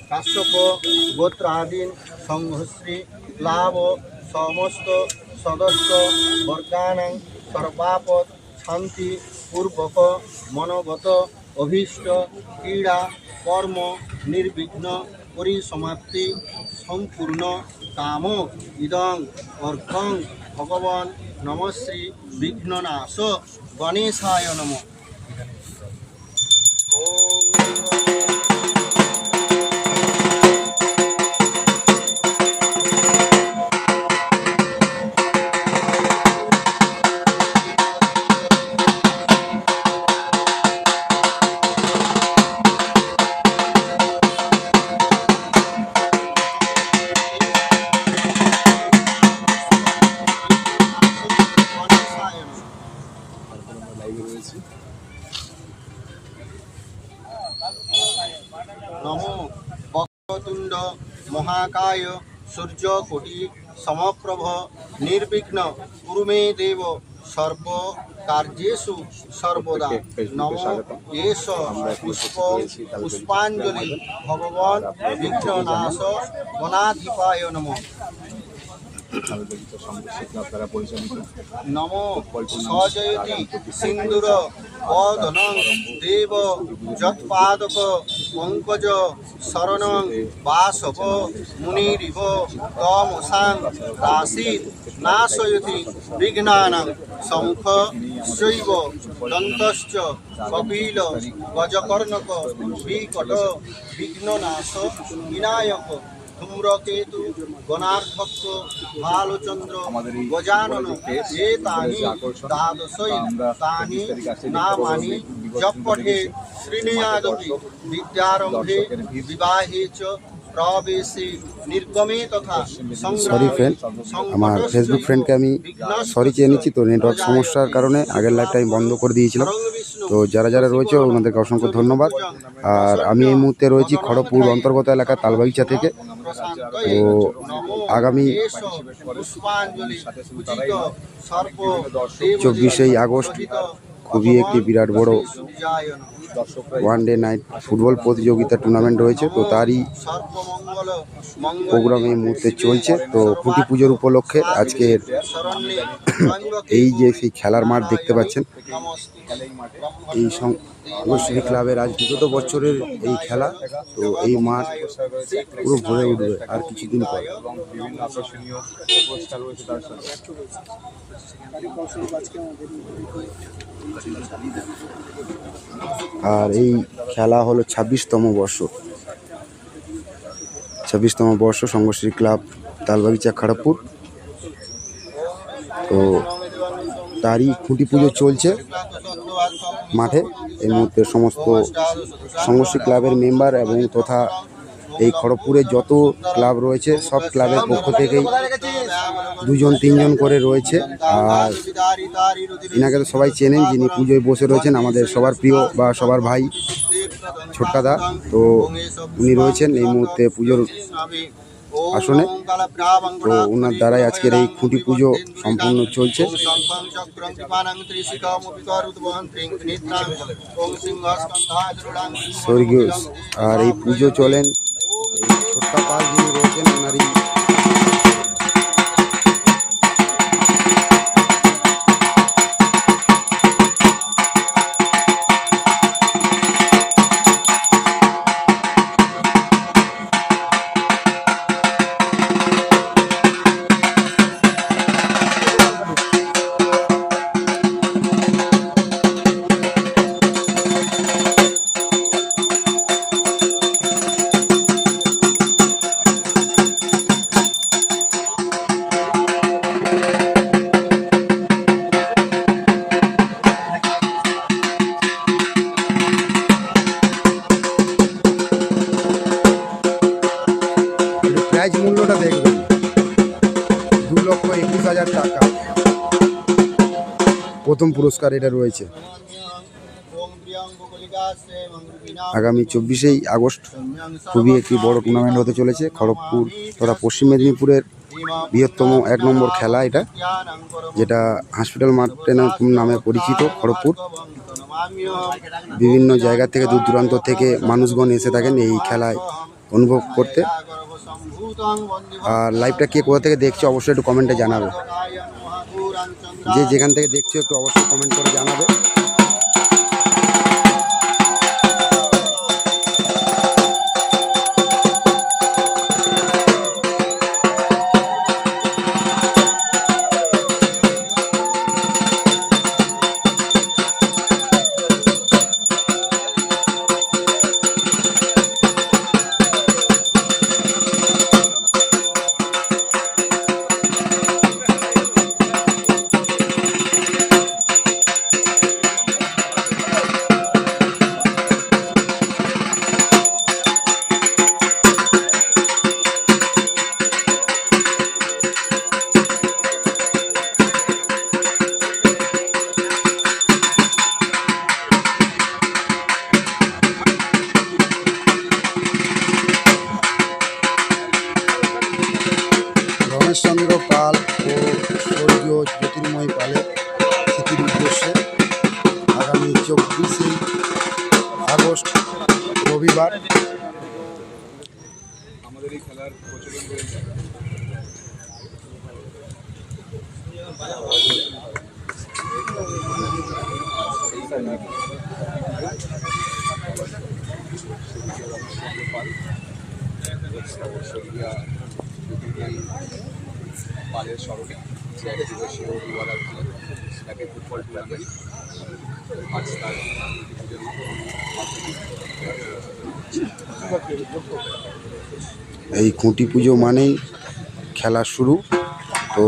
কাশ্যপ গোত্রাদীন সংঘশ্রী লাভ সমস্ত সদস্য বর্গানাং সর্বাপদ শান্তি পূর্বক মনোগত অভীষ্ট ক্রীড়া কর্ম নির্বিঘ্ন পরিসমাপ্তি সম্পূর্ণ কাম ইদং অর্ঘং ভগবান নমশ্রী বিঘ্ননাশ গণেশায় নমঃ। নমো বক্রতুণ্ড মহাকায় সূর্যকোটি সমপ্রভ নির্বিঘ্ন কুরু মে দেব সর্ব কার্যেষু সর্বদা। নমো এষ পুষ্প পুষ্পাঞ্জলি ভগবান বিঘ্ননাশ গণাধিপায় নমঃ। নমো সজয়তি সিন্দুর বদনং দেব যৎপাদক পঙ্কজ শরণং বাসব মুনিরিব তমসাং রাশিত নাশয়তি বিঘ্নানাং শঙ্খ শৈব দন্তশ্চ কপিল গজকর্ণক বিকট বিঘ্ননাশ বিনায়ক ধূম্রকেতু গণার্ধক্ষ ভালচন্দ্র গজানন এতানি দ্বাদশৈ তানি নামানি জপঠে শ্রীনিয়াদপি বিদ্যারম্ভে বিবাহে চ প্রবেশে নির্গমে তথা। সরি ফ্রেন্ড, আমার ফেসবুক ফ্রেন্ডকে আমি সরি চেয়ে নিচ্ছি। তো নেটওয়ার্ক সমস্যার কারণে আগের লাইভটা আমি বন্ধ করে দিয়েছিলাম। তো যারা যারা রয়েছে ওনাদেরকে অসংখ্য ধন্যবাদ। আর আমি এই মুহূর্তে রয়েছি খড়গপুর অন্তর্গত এলাকা তালবাগিচা থেকে। তো আগামী 24শে আগস্ট খুবই একটি বিরাট বড় ওয়ানডে নাইট ফুটবল প্রতিযোগিতা টুর্নামেন্ট রয়েছে। তো তারই প্রোগ্রাম এই মুহূর্তে চলছে। তো খুঁটি পুজোর উপলক্ষে আজকের এই যে সেই খেলার মাঠ দেখতে পাচ্ছেন, এই সংঘশ্রী ক্লাবের আজ বিগত বছরের এই খেলা। তো এই মাঠ পুরো ভরে উঠবে আর কিছুদিন পর। আর এই খেলা হলো 26তম বর্ষ। 26তম বর্ষ সংঘশ্রী ক্লাব তালবাগিচা খড়গপুর। তো তারই খুঁটি পুজো চলছে মাঠে। এই মুহূর্তে সমস্ত সংঘশ্রী ক্লাবের মেম্বার এবং তথা এই খড়গপুরে যত ক্লাব রয়েছে সব ক্লাবের পক্ষ থেকেই 2-3 করে রয়েছে। আর এনাকে তো সবাই চেনেন, যিনি পুজোয় বসে রয়েছেন, আমাদের সবার প্রিয় বা সবার ভাই ছোট্টাদা। তো উনি রয়েছেন এই মুহূর্তে পুজোর আসনে। তো ওনার দ্বারাই আজকের এই খুঁটি পুজো সম্পূর্ণ চলছে। স্বর্গীয় আর এই পুজো চলেন এই ছোট্টা পাল যিনি রয়েছেন ওনারই প্রাইজ মূল্যটা দেখবেন, 2,21,000 টাকা প্রথম পুরস্কার এটা রয়েছে। আগামী 24শে আগস্ট খুবই একটি বড় টুর্নামেন্ট হতে চলেছে। খড়গপুর তথা পশ্চিম মেদিনীপুরের বৃহত্তম 1 নম্বর খেলা এটা, যেটা হসপিটাল মাঠ নামে পরিচিত খড়গপুর। বিভিন্ন জায়গা থেকে দূর দূরান্ত থেকে মানুষগণ এসে থাকেন এই খেলায় অনুভব করতে। আর লাইভটা কে কোথা থেকে দেখছে অবশ্যই একটু কমেন্টে জানাবে। যে যেখান থেকে দেখছো একটু অবশ্যই কমেন্ট করে জানাবে। রমেশচন্দ্র পাল ও স্বর্গীয় জ্যোতির্ময় পালের স্মৃতির উদ্দেশ্যে আগামী 24শে আগস্ট রবিবার আমাদের এই খেলার প্রচলন রয়েছে। পালের স্মরণে যে এক দিবসীয় একটি ফুটবল টুর্নামেন্ট আজ তার এই খুঁটি পুজো মানেই খেলা শুরু। তো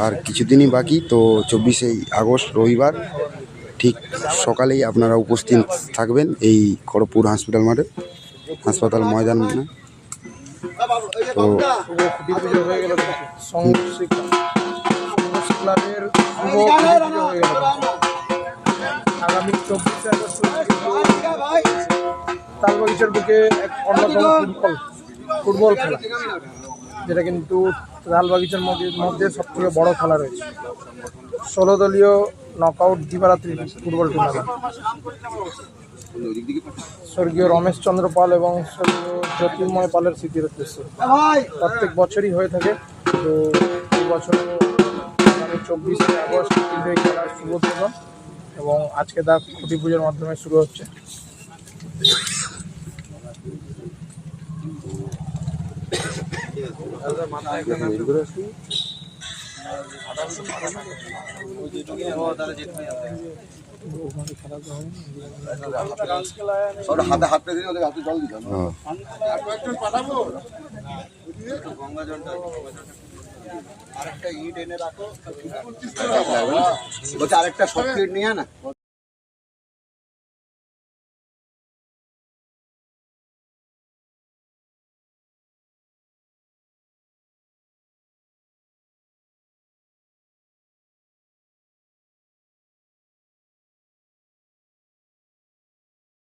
আর কিছুদিনই বাকি। তো 24শে আগস্ট রবিবার ঠিক সকালেই আপনারা উপস্থিত থাকবেন এই খড়গপুর হাসপাতাল ময়দান। তো খুঁটি পুজো হয়ে গেল, সংঘর্ষিক ক্লাবের শুভ খুঁটি পুজো হয়ে গেল। আগামী 24শে আগস্ট তালবাগিচার বুকে এক অন্যতম ফুটবল খেলা, যেটা কিন্তু তালবাগিচার মধ্যে সবথেকে বড় খেলা রয়েছে। 16 দলীয় নকআউট দিবারাত্রি ফুটবল টুর্নামেন্ট। স্বর্গীয় রমেশচন্দ্র পাল এবং স্বর্গীয় জ্যোতির্ময় পালের স্মৃতির উদ্দেশ্যে প্রত্যেক বছরই হয়ে থাকে। তো এই বছর 24শে আগস্ট কিন্তু এই খেলার শুভ উদ্বোধন এবং আজকে তা খুঁটি পুজোর মাধ্যমে শুরু হচ্ছে। হাতে হাত পেতে ওদের হাতে জল দিতাম। আরেকটা ইট এনে রাখো, বলছে আরেকটা শক্ত ইট নিয়ে না।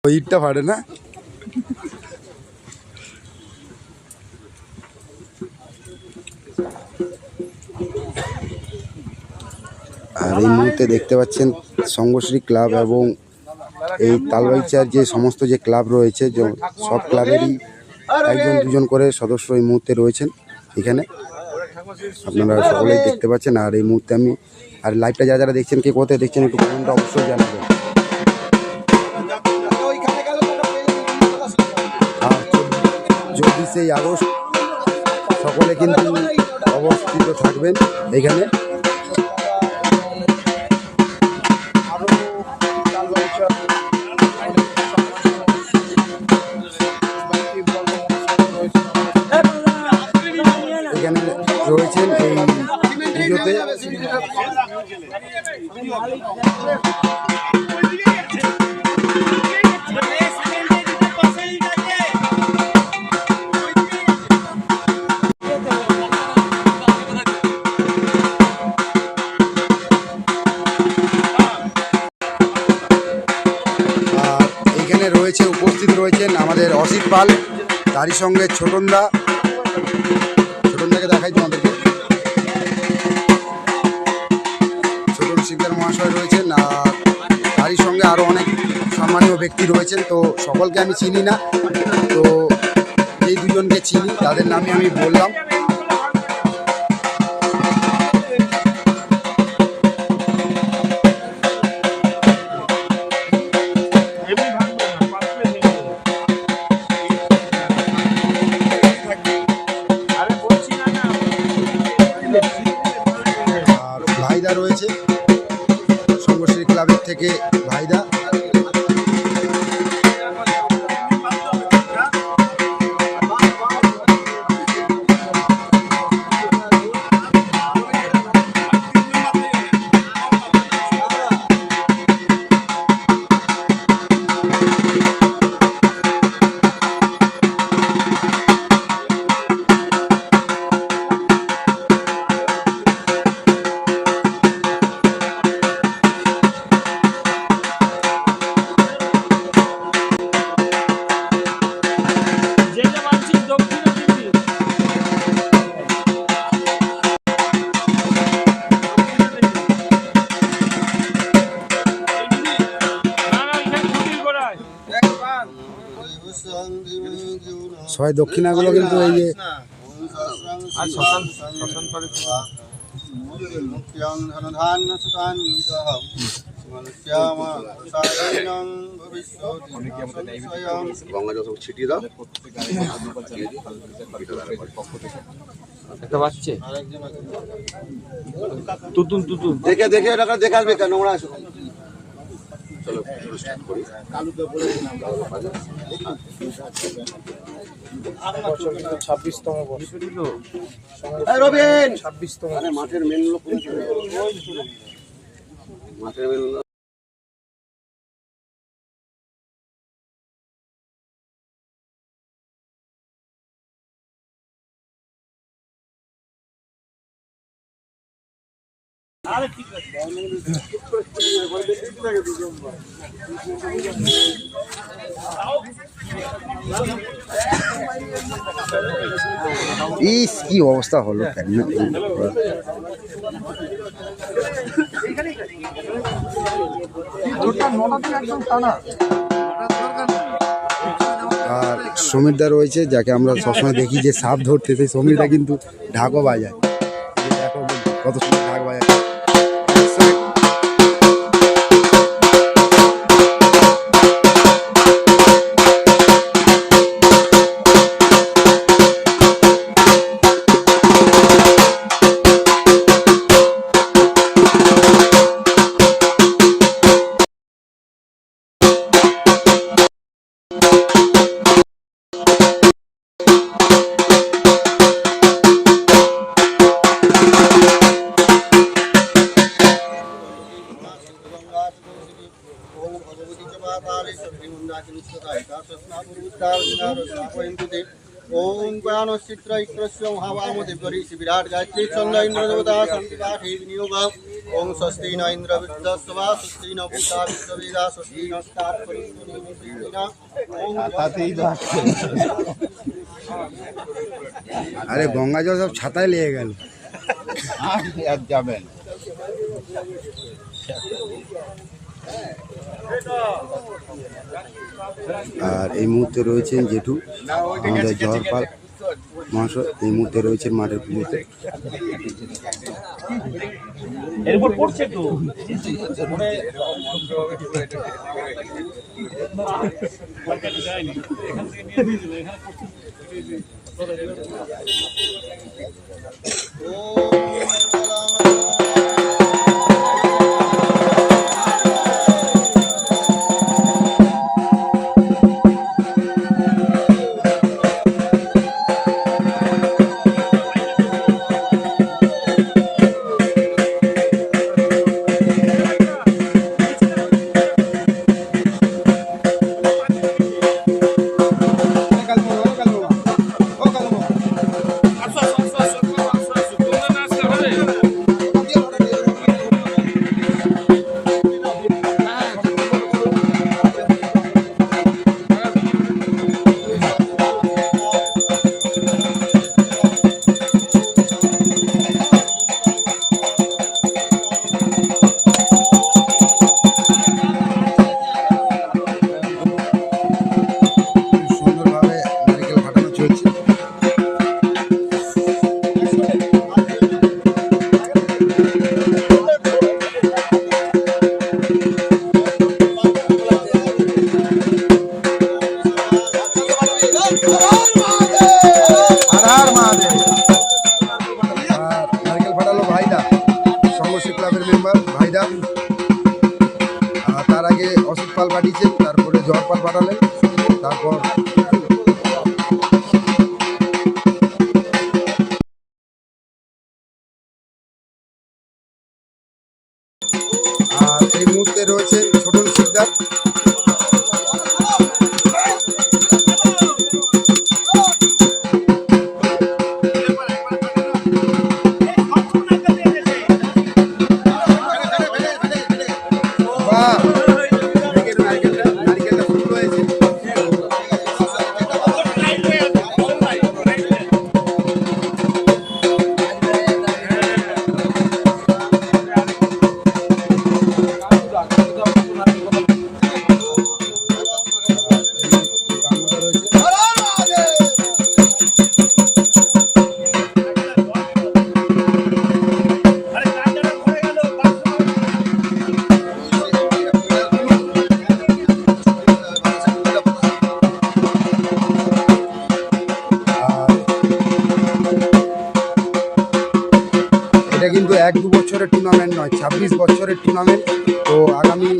ইটটা ফাটে না। আর এই মুহূর্তে দেখতে পাচ্ছেন সংঘশ্রী ক্লাব এবং এই তালবাগিচার যে সমস্ত যে ক্লাব রয়েছে, সব ক্লাবেরই একজন দুজন করে সদস্য এই মুহূর্তে রয়েছেন এখানে, আপনারা সকলেই দেখতে পাচ্ছেন। আর এই মুহূর্তে আমি আর লাইভটা যারা দেখছেন কে কোথায় দেখছেন একটু কমেন্টটা অবশ্যই জানাবেন। আর 24শে আগস্ট সকলে কিন্তু অবস্থিত থাকবেন এখানে। এখানে রয়েছেন এই পুজোতে। এখানে রয়েছে উপস্থিত রয়েছেন আমাদের অসিত পাল, তারই সঙ্গে ছোটনদাকে দেখাই তোমাদেরকে। ছোটন শিকদার মহাশয় রয়েছেন, আর তারই সঙ্গে আরও অনেক সম্মানীয় ব্যক্তি রয়েছেন। তো সকলকে আমি চিনি না, তো দুজনকে চিনি, তাদের নামে আমি বললাম। আর ভাইদা রয়েছে সঙ্গশ্রী ক্লাবের থেকে, ভাইদা। সবাই দক্ষিণাগুলো কিন্তু এই যে গঙ্গা জল ছিটিয়ে দাও। একটা বাচ্চা তুতুন তুতুন দেখে দেখে ওটা দেখে আসবে কেন নোংরা আসবে। চলো স্টার্ট করি। বছর 26তম বর্ষ। রবিন 26তম। মাঠের মেন লোক, মাঠের মেন লোক। ইস কি অবস্থা হলো। আর সমীরদা রয়েছে, যাকে আমরা সবসময় দেখি যে সাপ ধরতে, সেই সমীরদা কিন্তু ঢাকও বাজায়। দেখো কত সুন্দর ঢাক বাজায়। ओम ज्ञानश्चित्र इक्रस्य महावामदेवरीषि विराट गायत्री चंद्र इंद्र देवता शांति पाठे विनियोग ओम स्वस्ति न इंद्र विद्वस्वा स्वस्ति न भूता विश्ववेदा स्वस्ति नस्तात् परिणीना ओम আরে গঙ্গা জল সব ছাতায় লেগে গেল। যাবেন আর এই মুহূর্তে রয়েছেন জেঠু আমাদের জহরপাল মহাশয়, এই মুহূর্তে রয়েছেন মাঠের পুজোতে। এরপর পড়ছে তো তারপর আর এই মুহূর্তে রয়েছে ছোটন শিকদার। বাহ, নারকেলটা ফুল হয়েছে। এটা কিন্তু 1-2 বছরের টুর্নামেন্ট নয়, 26 বছরের টুর্নামেন্ট। তো আগামী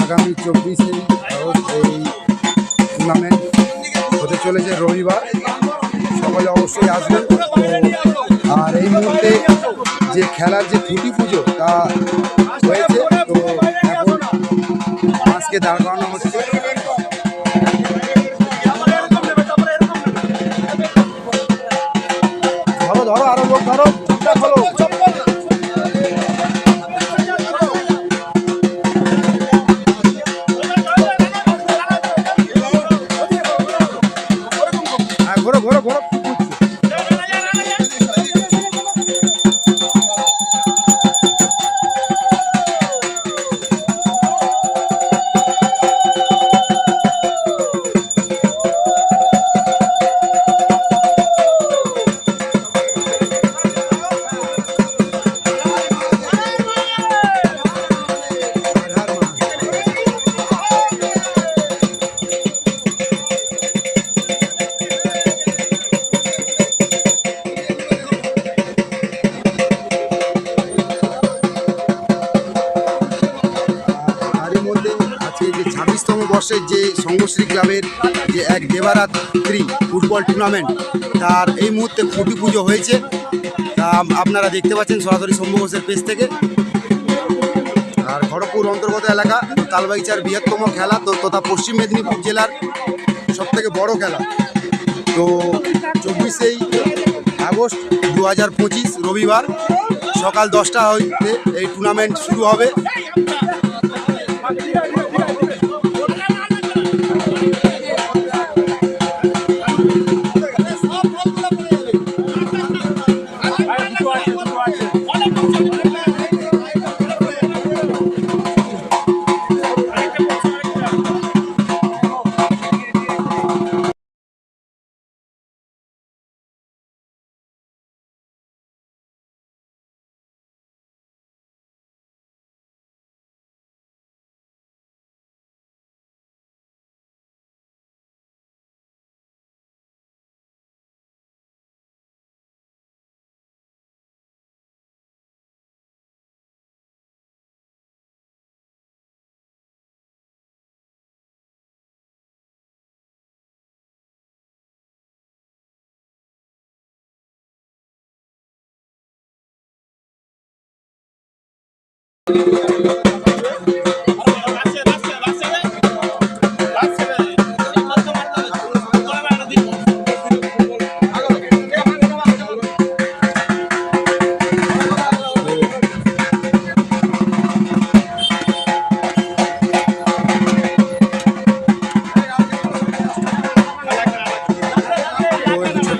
আগামী 24শে আগস্ট এই টুর্নামেন্ট হতে চলেছে রবিবার। সকলে অবশ্যই আসবেন। আর এই মুহূর্তে যে খেলার যে খুঁটি পুজো তা হয়েছে, তো এখন আজকে দাঁড় করানো হচ্ছে। ধরো ধরো, আরো লোক ধরো, খোলো। ঘোরো ঘোরো ঘোরো। তারই মধ্যে আজকে যে 26তম বর্ষের যে সঙ্গশ্রী ক্লাবের যে এক দেবারাত্রি ফুটবল টুর্নামেন্ট, তার এই মুহূর্তে খুঁটি পুজো হয়েছে। তা আপনারা দেখতে পাচ্ছেন সরাসরি শম্ভু ঘোষের পেজ থেকে। আর খড়গপুর অন্তর্গত এলাকা তালবাগিচার বৃহত্তম খেলা তথা পশ্চিম মেদিনীপুর জেলার সবথেকে বড় খেলা। তো 24শে আগস্ট 2025 রবিবার সকাল 10টা হইতে এই টুর্নামেন্ট শুরু হবে।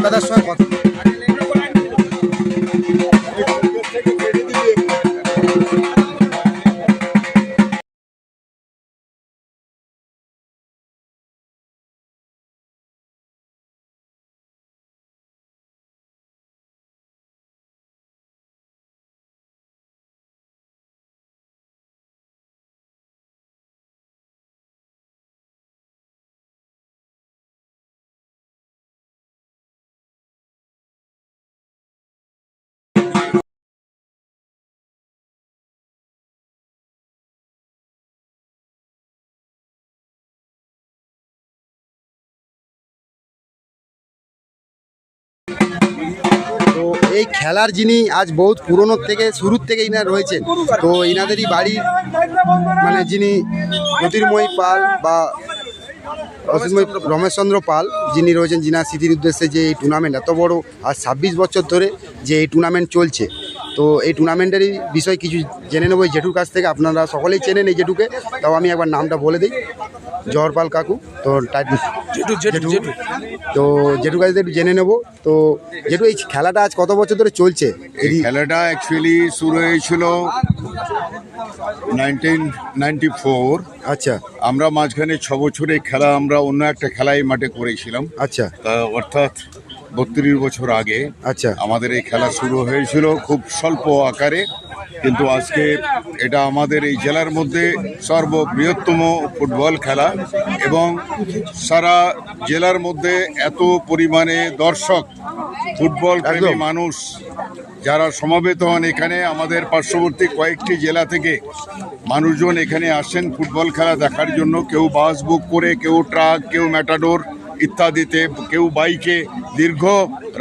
দাদার সঙ্গে কথা তো এই খেলার যিনি আজ বহুত পুরনোর থেকে শুরুর থেকে ইনার রয়েছেন, তো ইনাদেরই বাড়ির মানে যিনি জ্যোতির্ময় পাল বা রমেশচন্দ্র পাল যিনি রয়েছেন, যিনার স্মৃতির উদ্দেশ্যে যে এই টুর্নামেন্ট এত বড় আজ 26 বছর ধরে যে এই টুর্নামেন্ট চলছে, তো এই টুর্নামেন্টেরই বিষয় কিছু জেনে নেবো এই জেঠুর কাছ থেকে। আপনারা সকলেই চেনেন এই জেঠুকে, তাও আমি একবার নামটা বলে দিই, জহরপাল কাকু। তো জেঠু, তো জেঠুর কাছ থেকে একটু জেনে নেবো। তো জেঠু, এই খেলাটা আজ কত বছর ধরে চলছে? এই খেলাটা অ্যাকচুয়ালি শুরু হয়েছিল 1994। আচ্ছা আমরা মাঝখানে 6 বছরের খেলা আমরা অন্য একটা খেলায় মাঠে করেছিলাম, আচ্ছা অর্থাৎ 32 বছর আগে আচ্ছা আমাদের এই খেলা শুরু হয়েছিল খুব স্বল্প আকারে, কিন্তু আজকে এটা আমাদের এই জেলার মধ্যে সর্ববৃহত্তম ফুটবল খেলা এবং সারা জেলার মধ্যে এত পরিমাণে দর্শক, ফুটবল প্রেমী মানুষ যারা সমবেত হন এখানে, আমাদের পার্শ্ববর্তী কয়েকটি জেলা থেকে মানুষজন এখানে আসেন ফুটবল খেলা দেখার জন্য। কেউ বাস বুক করে, কেউ ট্রাক, কেউ ম্যাটাডোর ইত্যাদিতে, কেউ বাইকে দীর্ঘ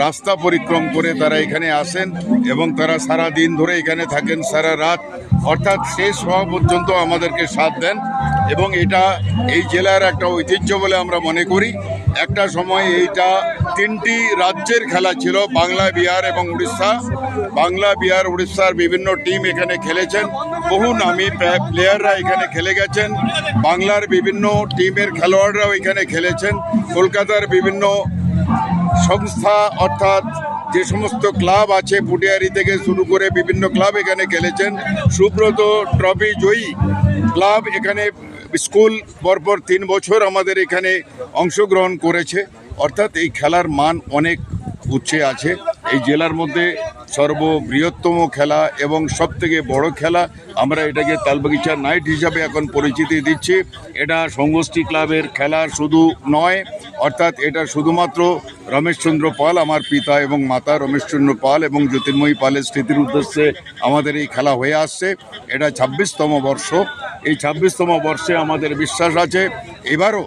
রাস্তা পরিক্রম করে তারা এখানে আসেন এবং তারা সারা দিন ধরে এখানে থাকেন, সারা রাত অর্থাৎ শেষ হওয়া পর্যন্ত আমাদেরকে সাথ দেন এবং এটা এই জেলার একটা ঐতিহ্য বলে আমরা মনে করি। একটা সময় এইটা 3টি রাজ্যের খেলা ছিল, বাংলা, বিহার এবং উড়িষ্যা। বাংলা, বিহার, উড়িষ্যার বিভিন্ন টিম এখানে খেলেছেন, বহু নামী প্লেয়াররা এখানে খেলে গেছেন। বাংলার বিভিন্ন টিমের খেলোয়াড়রাও এখানে খেলেছেন। কলকাতার বিভিন্ন সংস্থা অর্থাৎ যে সমস্ত ক্লাব আছে, পুটিয়ারি থেকে শুরু করে বিভিন্ন ক্লাব এখানে খেলেছেন। সুব্রত ট্রফি জয়ী ক্লাব এখানে স্কুল পরপর 3 বছর আমাদের এখানে অংশগ্রহণ করেছে। অর্থাৎ এই খেলার মান অনেক উচ্চে আছে। এই জেলার মধ্যে সর্ববৃহত্তম খেলা এবং সবথেকে বড় খেলা, আমরা এটাকে তালবাগিচা নাইট হিসাবে এখন পরিচিতি দিচ্ছি। এটা সংগোষ্ঠী ক্লাবের খেলা শুধু নয়, অর্থাৎ এটা শুধুমাত্র রমেশচন্দ্র পাল, আমার পিতা এবং মাতা রমেশচন্দ্র পাল এবং জ্যোতির্ময়ী পালের স্মৃতির উদ্দেশ্যে আমাদের এই খেলা হয়ে আসছে। এটা 26তম বর্ষ। এই 26তম বর্ষে আমাদের বিশ্বাস আছে এবারও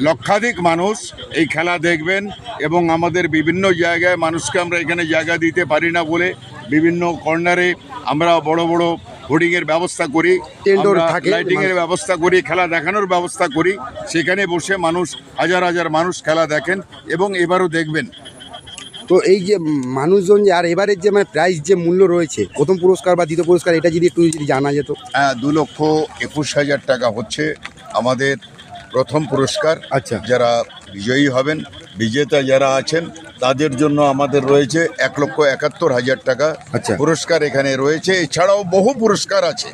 লক্ষাধিক মানুষ এই খেলা দেখবেন এবং আমাদের বিভিন্ন জায়গায় মানুষকে আমরা এখানে জায়গা দিতে পারি না বলে বিভিন্ন কর্নারে আমরা বড় বড় হোর্ডিংয়ের ব্যবস্থা করি, লাইটিংয়ের ব্যবস্থা করি, খেলা দেখানোর ব্যবস্থা করি। সেখানে বসে মানুষ হাজার হাজার মানুষ খেলা দেখেন এবং এবারও দেখবেন। তো এই যে মানুষজন যে আর এবারের যে মানে প্রাইজ যে মূল্য রয়েছে, প্রথম পুরস্কার বা দ্বিতীয় পুরস্কার, এটা যদি একটু যদি জানা যেত। হ্যাঁ, 2,21,000 টাকা হচ্ছে আমাদের প্রথম পুরস্কার। আচ্ছা, যারা বিজয়ী হবেন, বিজেতা যারা আছেন তাদের জন্য আমাদের রয়েছে 1,71,000 টাকা আচ্ছা পুরস্কার এখানে রয়েছে। এছাড়াও বহু পুরস্কার আছে,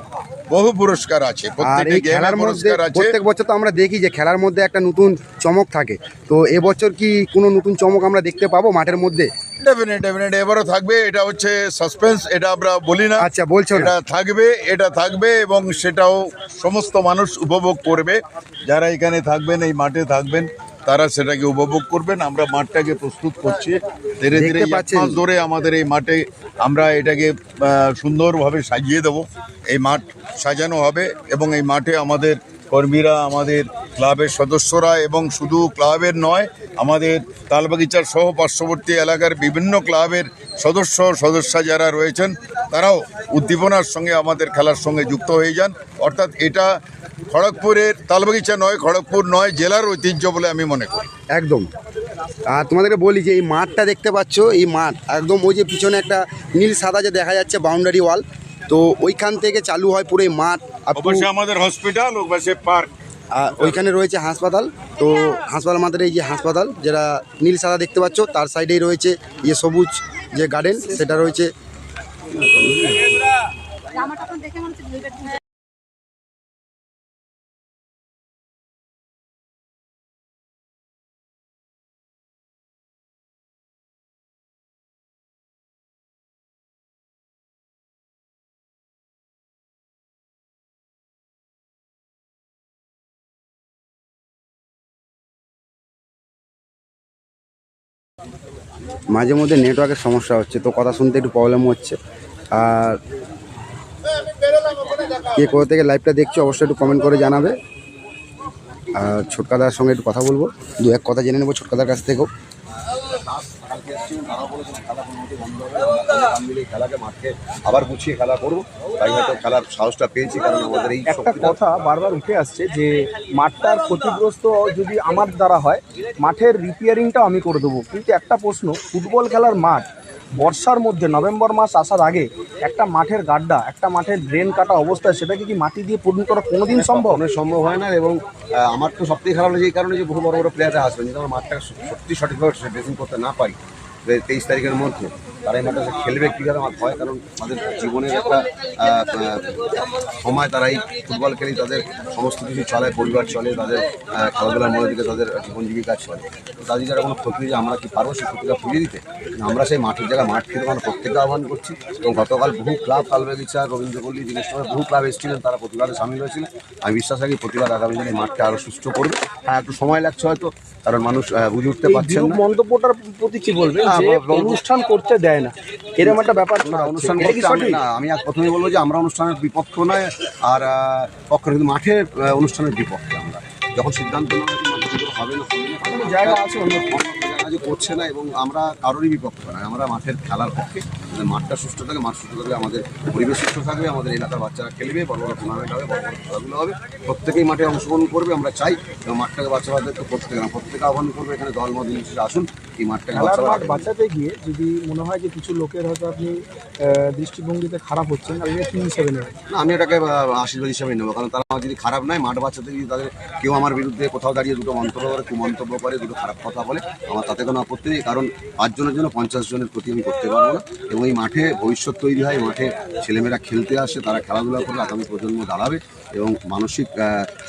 বহু পুরস্কার আছে। আর এই খেলার মধ্যে প্রত্যেক বছর তো আমরা দেখি যে খেলার মধ্যে একটা নতুন চমক থাকে, তো এবছর কি কোনো নতুন চমক আমরা দেখতে পাবো মাঠের মধ্যে? ডেফিনেট এবারও থাকবে। এটা হচ্ছে সাসপেন্স, এটা আমরা বলি না। আচ্ছা, বলছো না? এটা থাকবে এবং সেটাও সমস্ত মানুষ উপভোগ করবে। যারা এখানে থাকবেন, এই মাঠে থাকবেন, তারা সেটাকে উপভোগ করবেন। আমরা মাঠটাকে প্রস্তুত করছি ধীরে ধীরে। 1 মাস ধরে আমাদের এই মাঠে আমরা এটাকে সুন্দরভাবে সাজিয়ে দেব। এই মাঠ সাজানো হবে এবং এই মাঠে আমাদের কর্মীরা, আমাদের ক্লাবের সদস্যরা এবং শুধু ক্লাবের নয়, আমাদের তালবাগিচার সহ পার্শ্ববর্তী এলাকার বিভিন্ন ক্লাবের সদস্যা যারা রয়েছেন তারাও উদ্দীপনার সঙ্গে আমাদের খেলার সঙ্গে যুক্ত হয়ে যান। অর্থাৎ এটা খড়গপুরের তালবাগিচা নয়, খড়গপুর নয়, জেলার ঐতিহ্য বলে আমি মনে করি। একদম। আর তোমাদেরকে বলি যে এই মাঠটা দেখতে পাচ্ছ, এই মাঠ একদম ওই যে পিছনে একটা নীল সাদা যে দেখা যাচ্ছে বাউন্ডারি ওয়াল, তো ওইখান থেকে চালু হয় পুরো এই মাঠ। অবশ্যই আমাদের হসপিটাল, ওপাশে পার্ক, আর ওইখানে রয়েছে হাসপাতাল। তো হাসপাতাল আমাদের এই যে হাসপাতাল যেটা নীল সাদা দেখতে পাচ্ছ, তার সাইডেই রয়েছে ইয়ে সবুজ যে গার্ডেন, সেটা রয়েছে। মাঝে মধ্যে নেটওয়ার্কের সমস্যা হচ্ছে, তো কথা শুনতে একটু প্রবলেম হচ্ছে। আর কে কোথা থেকে লাইভটা দেখছো অবশ্যই একটু কমেন্ট করে জানাবে। আর ছোটকাদার সঙ্গে একটু কথা বলবো, 2-1 কথা জেনে নেবো ছোটকাদার কাছ থেকেও। কালকে এসেছিলেন, তারাও বলেছেন খেলা কোনো মতে বন্ধ হবে না, আমরা কান মিলে খেলাকে মাঠে আবার গুছিয়ে খেলা করবো। তাই হয়তো খেলার সাহসটা পেয়েছি, কারণ আমাদের এই একটা কথা বারবার উঠে আসছে যে মাঠটার ক্ষতিগ্রস্ত যদি আমার দ্বারা হয়, মাঠের রিপেয়ারিংটাও আমি করে দেবো। কিন্তু একটা প্রশ্ন, ফুটবল খেলার মাঠ বর্ষার মধ্যে নভেম্বর মাস আসার আগে একটা মাঠের গাড্ডা, একটা মাঠের ড্রেন কাটা অবস্থায় সেটাকে কি মাটি দিয়ে পূরণ করা কোনোদিন সম্ভব? কখনোই সম্ভব হয় না। এবং আমার তো সবথেকে খারাপ লাগে এই কারণে যে বহু বড় বড় প্লেয়াররা আসবেন, যদি আমার মাঠটা সত্যি সঠিকভাবে ড্রেসিং করতে না পারি 23 তারিখের মধ্যে, তারা এই মাঠে খেলবে কীভাবে আমার ভয়। কারণ তাদের জীবনের একটা সময় তারা এই ফুটবল খেলেই তাদের সমস্ত কিছু চলে, পরিবার চলে, তাদের খেলাধুলার মধ্যে দিকে তাদের জীবন জীবিকা চলে। তো তাদের যারা কোনো ক্ষতি যে আমরা কি পারবো সেই ক্ষতিটা ফুরিয়ে দিতে, আমরা সেই মাঠের জায়গায় মাঠ খেতে আমরা প্রত্যেককে আহ্বান করছি। এবং গতকাল বহু ক্লাব, কালবাগিচা, রবীন্দ্রপল্লী, জিনিসটা বহু ক্লাব এসেছিলেন, তারা প্রতিবাদে সামিল হয়েছিলেন। আমি বিশ্বাস রাখি প্রতিবাদ আগামী দিনে মাঠকে আরও সুস্থ করবে। হ্যাঁ, একটু সময় লাগছে হয়তো, কারণ মানুষ বুঝে উঠতে পারছেন না। মন্তব্যটার প্রতি কি বলবেন যে অনুষ্ঠান করতে দেয় না, এরকম একটা ব্যাপার? না, অনুষ্ঠান করতে না, আমি প্রথমেই বলবো যে আমরা অনুষ্ঠানের বিপক্ষ নয় আর পক্ষ, কিন্তু মাঠের অনুষ্ঠানের বিপক্ষে। আমরা যখন সিদ্ধান্ত নেওয়া হবে না, জায়গা আছে অন্য যে করছে না, এবং আমরা কারোরই বিপক্ষ নয়, আমরা মাঠের খেলার পক্ষে। মাঠটা সুস্থ থাকে, মাঠ সুস্থ থাকলে আমাদের পরিবেশ সুস্থ থাকবে, আমাদের এলাকার বাচ্চারা খেলবে, বড় বড় টুর্নামেন্ট হবে, বড় বড় খেলাধুলো হবে, প্রত্যেকেই মাঠে অংশগ্রহণ করবে আমরা চাই। এবং মাঠটাকে বাচ্চাদের তো প্রত্যেকে আহ্বান করবে, এখানে দলমত নিশ্চয়ই আসুন, এই মাঠটাকে বাঁচাতে গিয়ে যদি মনে হয় যে কিছু লোকের হয়তো আপনি দৃষ্টিভঙ্গিতে খারাপ হচ্ছেন, আপনি কি হিসেবে নেবেন? না, আমি এটাকে আশীর্বাদ হিসাবে নেবো, কারণ তারা আমার যদি খারাপ নয়, মাঠ বাচ্চাতে যদি তাদের কেউ আমার বিরুদ্ধে কোথাও দাঁড়িয়ে দুটো মন্তব্য করে, কুমন্তব্য করে, দুটো খারাপ কথা বলে, আমার তাতে কোনো আপত্তি নেই। কারণ 5 জনের জন্য 50 জনের ক্ষতি আমি করতে পারবো না। এবং এই মাঠে ভবিষ্যৎ তৈরি হয়, মাঠে ছেলেমেয়েরা খেলতে আসে, তারা খেলাধুলা করে আগামী প্রজন্ম দাঁড়াবে এবং মানসিক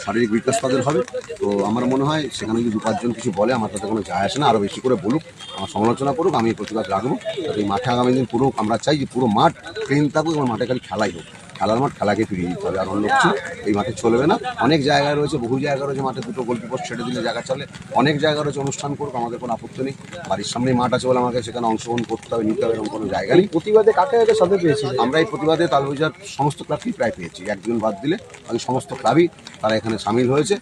শারীরিক বিকাশ তাদের হবে। তো আমার মনে হয় সেখানে যদি 2-5 জন কিছু বলে, আমার তাতে কোনো যায় আসে না। আরও বেশি করে বলুক, আমার সমালোচনা করুক, আমি প্রতিবাদ রাখবো। এই মাঠে আগামী দিন পুরো আমরা চাই যে পুরো মাঠ ক্লিন থাকুক এবং মাঠে খালি খেলাই হোক। খেলার মাঠ খেলাকে ফিরিয়ে দিতে হবে, আর অন্য কিছু এই মাঠে চলবে না। অনেক জায়গায় রয়েছে, বহু জায়গা রয়েছে, মাঠে দুটো গোলকিপার ছেড়ে দিলে জায়গা চলে। অনেক জায়গা রয়েছে, অনুষ্ঠান করুক, আমাদের কোনো আপত্তি নেই। বাড়ির সামনেই মাঠ আছে বলে আমাকে সেখানে অংশগ্রহণ করতে হবে, নিতে হবে, এরকম কোনো জায়গা নেই। প্রতিবাদে কাকে সাথে পেয়েছি আমরা এই প্রতিবাদে তালবাগিচার সমস্ত ক্লাবকেই প্রায় পেয়েছি, একজন বাদ দিলে বাকি সমস্ত ক্লাবই তারা এখানে সামিল হয়েছে।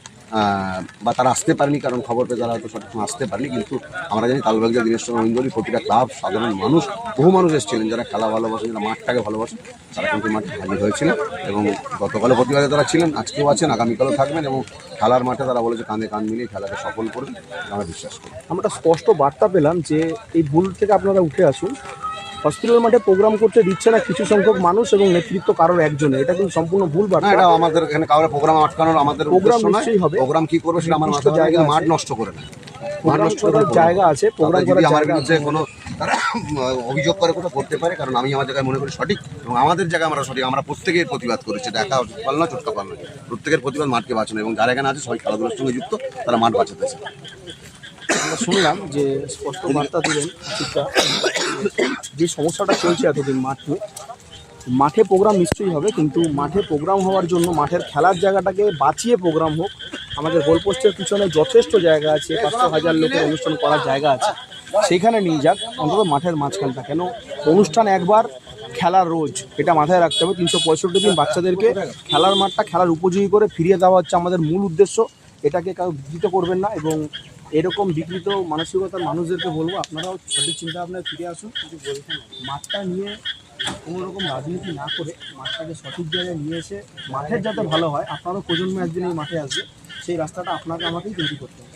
বা তারা আসতে পারেনি, কারণ খবর পেয়ে তারা হয়তো সঠিক আসতে পারেনি। কিন্তু আমরা জানি তালবাগিচা, দীনেশচন্দ্র মহিন্দরী, প্রতিটা ক্লাব, সাধারণ মানুষ, বহু মানুষ এসেছিলেন যারা খেলা ভালোবাসেন, যারা মাঠটাকে ভালোবাসেন, তারা কিন্তু মাঠে হাজির হয়েছিলেন। এবং গতকালও প্রতিবাদে তারা ছিলেন, আজকেও আছেন, আগামীকালও থাকবেন। এবং খেলার মাঠে তারা বলেছে কাঁধে কাঁধ মিলিয়ে খেলাকে সফল করবে, আমরা বিশ্বাস করি। আমরা স্পষ্ট বার্তা পেলাম যে এই ভুল থেকে আপনারা উঠে আসুন। হসপিটাল মাঠে প্রোগ্রাম করতে দিচ্ছে না কিছু সংখ্যক মানুষ এবং নেতৃত্ব কারোর একজনে, এটা কিন্তু সম্পূর্ণ ভুল বার্তা। এটা আমাদের এখানে কারোর প্রোগ্রাম আটকানোর আমাদের প্রোগ্রাম উদ্দেশ্য নয়। নিশ্চয়ই হবে। প্রোগ্রাম কি করবে সেটা আমার মাথায় জায়গা, মাঠ নষ্ট করে না, মাঠ নষ্ট করার জায়গা আছে, প্রোগ্রাম যদি করার আমার জায়গা বিরুদ্ধে আছে। কোনো তারা অভিযোগ করে কোথাও করতে পারে, কারণ আমি আমার জায়গায় মনে করি সঠিক এবং আমাদের জায়গায় আমরা সঠিক। আমরা প্রত্যেকের প্রতিবাদ করেছি, এটা একা পাল না, চোটকা পাল না, প্রত্যেকের প্রতিবাদ মাঠকে বাঁচানো। এবং যারা এখানে আছে সবাই খেলাধুলার সঙ্গে যুক্ত, তারা মাঠ বাঁচাতেছে। আমরা শুনলাম যে স্পষ্ট বার্তা দিলেন যে সমস্যাটা চলছে এতদিন মাঠ নিয়ে, মাঠে প্রোগ্রাম নিশ্চয়ই হবে, কিন্তু মাঠে প্রোগ্রাম হওয়ার জন্য মাঠের খেলার জায়গাটাকে বাঁচিয়ে প্রোগ্রাম হোক। আমাদের গোলপোস্টের পিছনে যথেষ্ট জায়গা আছে, 500,000 লোকের অনুষ্ঠান করার জায়গা আছে, সেখানে নিয়ে যাক অন্তত মাঠের মাঝখানটা। কেন অনুষ্ঠান একবার, খেলা রোজ, এটা মাথায় রাখতে হবে। 365 দিন বাচ্চাদেরকে খেলার মাঠটা খেলার উপযোগী করে ফিরিয়ে দেওয়া হচ্ছে আমাদের মূল উদ্দেশ্য। এটাকে কাউ বিকৃত করবেন না। এবং এরকম বিকৃত মানসিকতার মানুষদেরকে বলবো আপনারাও সঠিক চিন্তাভাবনায় ফিরে আসুন। মাঠটা নিয়ে কোনো রকম রাজনীতি না করে মাঠটাকে সঠিক জায়গায় নিয়ে এসে মাঠের যাতে ভালো হয়, আপনারও প্রজন্ম একদিন এই মাঠে আসবে, সেই রাস্তাটা আপনাকে আমাকেই তৈরি করতে হবে।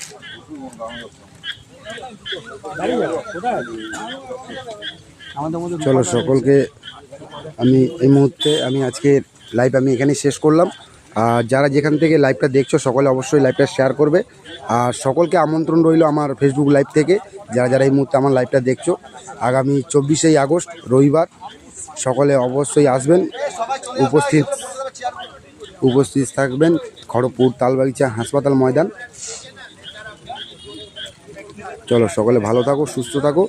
আমাদের মধ্যে চলো সকলকে আমি এই মুহূর্তে আজকে লাইভ এখানেই শেষ করলাম। আর যারা যেখান থেকে লাইভটা দেখছো সকলে অবশ্যই লাইভটা শেয়ার করবে। আর সকলকে আমন্ত্রণ রইল আমার ফেসবুক লাইভ থেকে, যারা এই মুহূর্তে আমার লাইভটা দেখছো। আগামী 24শে আগস্ট রবিবার সকলে অবশ্যই আসবেন, উপস্থিত থাকবেন খড়গপুর তালবাগিচা হাসপাতাল ময়দান। চলো সকলে ভালো থাকো, সুস্থ থাকো।